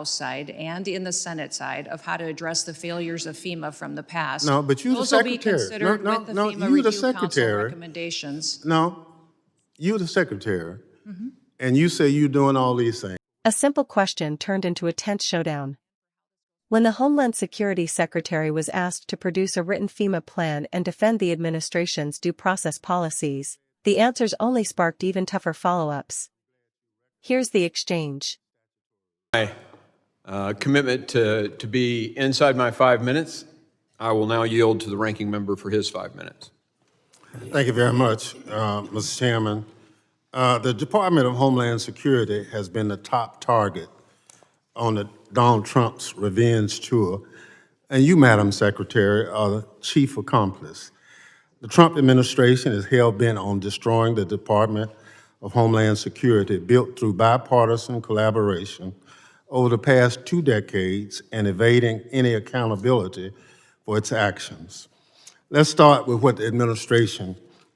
House side and in the Senate side of how to address the failures of FEMA from the past. No, but you the Those will be secretary. considered with the FEMA you the Review Council secretary. recommendations. No, you're the secretary, and you say you're doing all these things. A simple question turned into a tense showdown. When the Homeland Security Secretary was asked to produce a written FEMA plan and defend the administration's due process policies, the answers only sparked even tougher follow-ups. Here's the exchange. My commitment to be inside my 5 minutes, I will now yield to the ranking member for his 5 minutes. Thank you very much, Mr. Chairman. The Department of Homeland Security has been the top target on the Donald Trump's revenge tour, and you, Madam Secretary, are the chief accomplice. The Trump administration is hell-bent on destroying the Department of Homeland Security, built through bipartisan collaboration over the past 2 decades and evading any accountability for its actions. Let's start with what the administration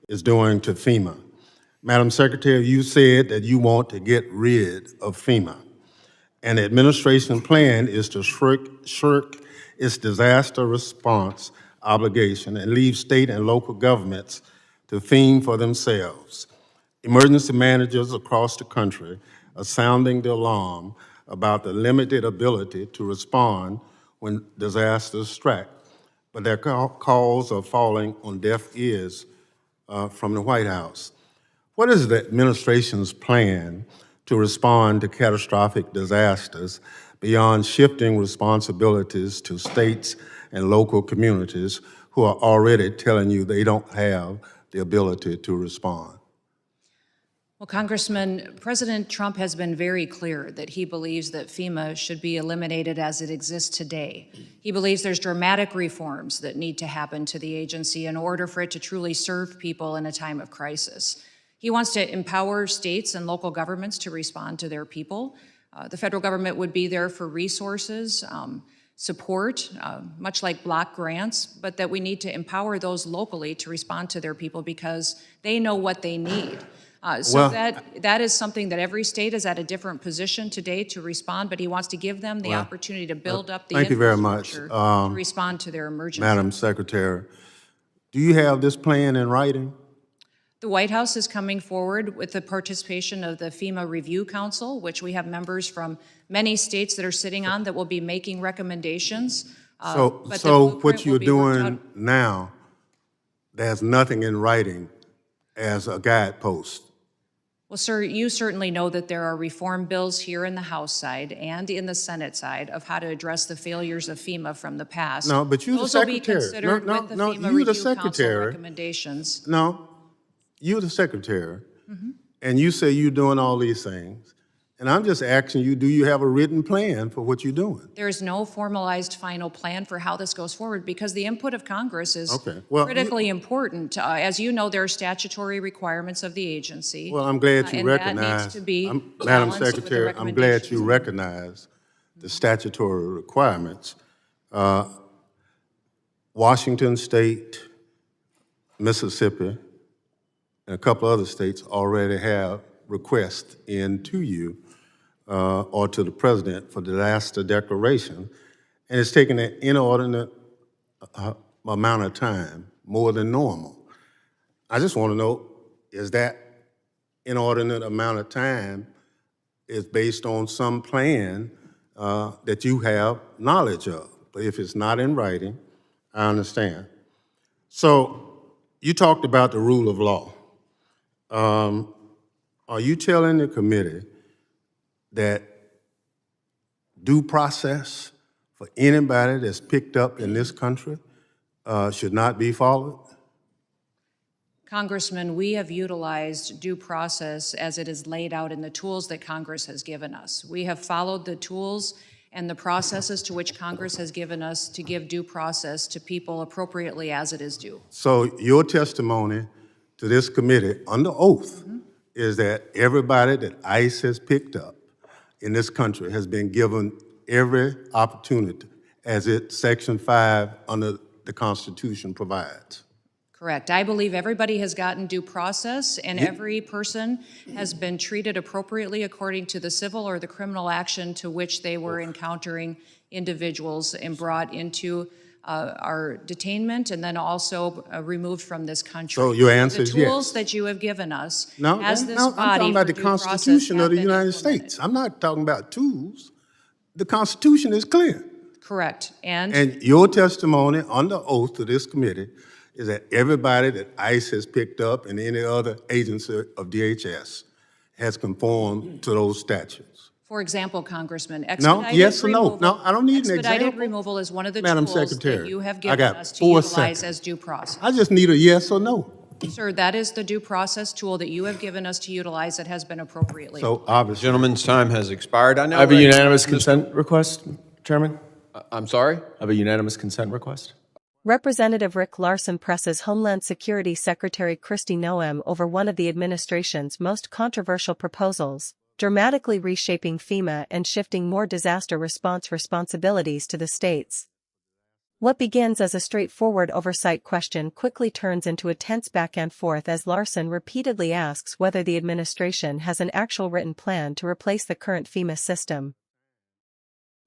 is doing to FEMA. Madam Secretary, you said that you want to get rid of FEMA, and the administration plan is to shirk its disaster response obligation and leave state and local governments to fend for themselves. Emergency managers across the country are sounding the alarm about the limited ability to respond when disasters strike, but their calls are falling on deaf ears from the White House. What is the administration's plan to respond to catastrophic disasters beyond shifting responsibilities to states and local communities who are already telling you they don't have the ability to respond? Well, Congressman, President Trump has been very clear that he believes that FEMA should be eliminated as it exists today. He believes there's dramatic reforms that need to happen to the agency in order for it to truly serve people in a time of crisis. He wants to empower states and local governments to respond to their people. The federal government would be there for resources, support, much like block grants, but that we need to empower those locally to respond to their people because they know what they need. That is something that every state is at a different position today to respond, but he wants to give them the opportunity to build up the infrastructure to respond to their emergency. Madam Secretary, do you have this plan in writing? The White House is coming forward with the participation of the FEMA Review Council, which we have members from many states that are sitting on that will be making recommendations. So what you're doing now, there's nothing in writing as a guidepost. Well, sir, you certainly know that there are reform bills here in the House side and in the Senate side of how to address the failures of FEMA from the past. No, but you the secretary. Those will be considered with the FEMA Review Council recommendations. No, you're the secretary, and you say you're doing all these things. And I'm just asking you, do you have a written plan for what you're doing? There is no formalized final plan for how this goes forward because the input of Congress is critically important. As you know, there are statutory requirements of the agency. Well, I'm glad you recognize, that needs to be Madam Secretary, I'm glad you recognize the statutory requirements. Washington State, Mississippi, and a couple other states already have requests in to you or to the President for disaster declaration, and it's taken an inordinate amount of time, more than normal. I just want to know, is that inordinate amount of time is based on some plan that you have knowledge of? But if it's not in writing, I understand. So you talked about the rule of law. Are you telling the committee that due process for anybody that's picked up in this country should not be followed? Congressman, we have utilized due process as it is laid out in the tools that Congress has given us. We have followed the tools and the processes to which Congress has given us to give due process to people appropriately as it is due. So your testimony to this committee under oath is that everybody that ICE has picked up in this country has been given every opportunity as Section 5 under the Constitution provides. Correct. I believe everybody has gotten due process, and every person has been treated appropriately according to the civil or the criminal action to which they were encountering individuals and brought into our detainment and then also removed from this country. So your answer is The tools yes. that you have given us No, as this I'm body talking about for the due process Constitution of have the been United implemented. States. I'm not talking about tools. The Constitution is clear. Correct. And your testimony under oath to this committee is that everybody that ICE has picked up and any other agency of DHS has conformed to those statutes. For example, Congressman, No, expedited yes or no? removal. No, I don't need an Expedited example. removal is one of the Madam tools that Secretary, you have I given got us to 4 utilize seconds. as due process. I just need a yes or no. Sir, that is the due process tool that you have given us to utilize that has been appropriately. So obviously, Gentleman's time has expired. I now I have a recognize unanimous Mr. consent request, Chairman. I'm sorry? I have a unanimous consent request. Representative Rick Larsen presses Homeland Security Secretary Kristi Noem over one of the administration's most controversial proposals, dramatically reshaping FEMA and shifting more disaster response responsibilities to the states. What begins as a straightforward oversight question quickly turns into a tense back and forth as Larsen repeatedly asks whether the administration has an actual written plan to replace the current FEMA system.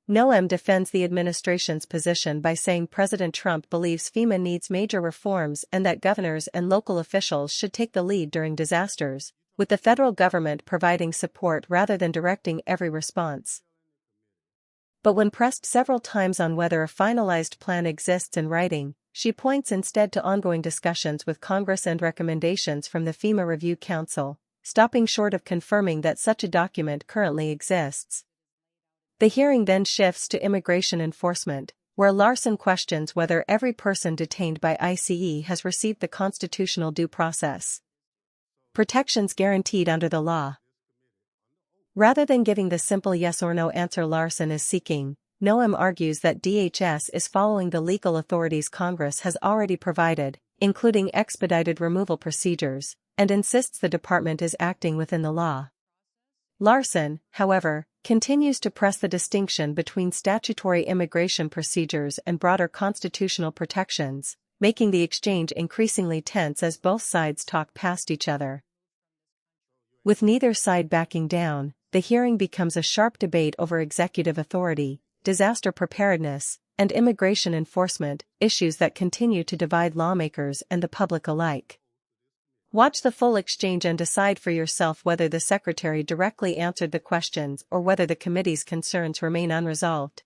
Noem defends the administration's position by saying President Trump believes FEMA needs major reforms and that governors and local officials should take the lead during disasters, with the federal government providing support rather than directing every response. But when pressed several times on whether a finalized plan exists in writing, she points instead to ongoing discussions with Congress and recommendations from the FEMA Review Council, stopping short of confirming that such a document currently exists. The hearing then shifts to immigration enforcement, where Larsen questions whether every person detained by ICE has received the constitutional due process protections guaranteed under the law. Rather than giving the simple yes or no answer Larsen is seeking, Noem argues that DHS is following the legal authorities Congress has already provided, including expedited removal procedures, and insists the department is acting within the law. Larsen, however, continues to press the distinction between statutory immigration procedures and broader constitutional protections, making the exchange increasingly tense as both sides talk past each other. With neither side backing down, the hearing becomes a sharp debate over executive authority, disaster preparedness, and immigration enforcement, issues that continue to divide lawmakers and the public alike. Watch the full exchange and decide for yourself whether the Secretary directly answered the questions or whether the committee's concerns remain unresolved.